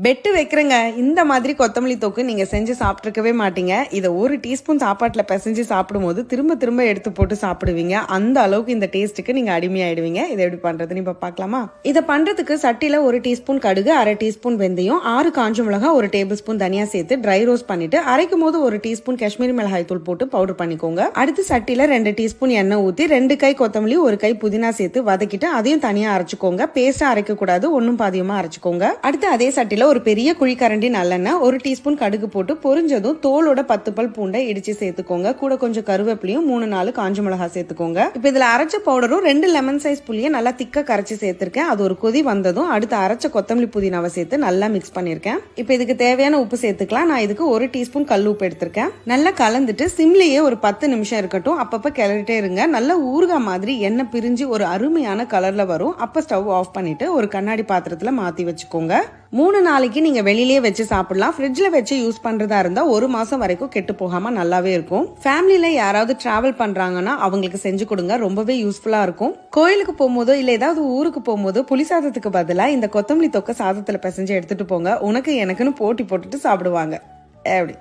Bed வைக்கிறங்க இந்த மாதிரி கொத்தமல்லி தொக்கு நீங்க செஞ்சு சாப்பிட்டுருக்கவே மாட்டீங்க. இதை ஒரு டீஸ்பூன் சாப்பாட்டுல பிசைஞ்சு சாப்பிடும்போது திரும்ப திரும்ப எடுத்து போட்டு சாப்பிடுவீங்க. அந்த அளவுக்கு இந்த டேஸ்ட்டுக்கு நீங்க அடிமையாயிடுவீங்க. இதை எப்படி பண்றதுன்னு இப்ப பாக்கலாமா? இதை பண்றதுக்கு சட்டில ஒரு டீஸ்பூன் கடுகு, அரை டீஸ்பூன் வெந்தயம், 6 காஞ்ச மிளகா, ஒரு டேபிள் ஸ்பூன் தனியா சேர்த்து ட்ரை ரோஸ்ட் பண்ணிட்டு அரைக்கும் போது ஒரு டீஸ்பூன் காஷ்மீரி மிளகாய் தூள் போட்டு பவுடர் பண்ணிக்கோங்க. அடுத்து சட்டில 2 டீஸ்பூன் எண்ணெய் ஊத்தி 2 கை கொத்தமல்லி, 1 கை புதினா சேர்த்து வதக்கிட்டு அதையும் தனியா அரைச்சுக்கோங்க. பேஸ்டா அரைக்க கூடாது, ஒன்னும் பாதியமா அரைச்சுக்கோங்க. அடுத்து அதே சட்டில ஒரு பெரிய குழிக்கரண்டி நல்லெண்ணெய், 1 டீஸ்பூன் கடுகு போட்டு பொரிஞ்சதும் தோலோட 10 பல் பூண்டை இடிச்சு சேர்த்துக்கோங்க. கூட கொஞ்சம் கருவேப்பிலையும் 3-4 காஞ்ச மிளகாய் சேர்த்துக்கோங்க. இப்ப இதுல அரைச்ச பவுடரும் 2 லெமன் சைஸ் புளியை நல்லா திக்கா கரைச்சி சேர்த்திருக்கேன். அது ஒரு கொதி வந்ததும் அடுத்து அரைச்ச கொத்தமல்லி புதினாவை சேர்த்து நல்லா மிக்ஸ் பண்ணிருக்கேன். இப்ப இதுக்கு தேவையான உப்பு சேர்த்துக்கலாம். நான் இதுக்கு 1 டீஸ்பூன் கல் உப்பு எடுத்திருக்கேன். நல்லா கலந்துட்டு சிம்லயே ஒரு 10 நிமிஷம் இருக்கட்டும். அப்பப்ப கிளறிட்டே இருங்க. நல்லா ஊறுகாய் மாதிரி எண்ணெய் பிரிஞ்சு ஒரு அருமையான கலர்ல வரும். அப்ப ஸ்டவ் ஆஃப் பண்ணிட்டு ஒரு கண்ணாடி பாத்திரத்துல மாத்தி வச்சுக்கோங்க. 3 நாளைக்கு நீங்க வெளியிலேயே வச்சு சாப்பிடலாம். ஃப்ரிட்ஜ்ல வச்சு யூஸ் பண்றதா இருந்தா 1 மாசம் வரைக்கும் கெட்டு போகாம நல்லாவே இருக்கும். ஃபேமிலில யாராவது டிராவல் பண்றாங்கன்னா அவங்களுக்கு செஞ்சு கொடுங்க. ரொம்பவே யூஸ்ஃபுல்லா இருக்கும். கோயிலுக்கு போகும்போதோ இல்ல ஏதாவது ஊருக்கு போகும்போது புளி சாதத்துக்கு பதிலா இந்த கொத்தமல்லி தொக்க சாதத்துல பிசைஞ்சு எடுத்துட்டு போங்க. உனக்கு எனக்குன்னு போட்டி போட்டுட்டு சாப்பிடுவாங்க. எப்படி?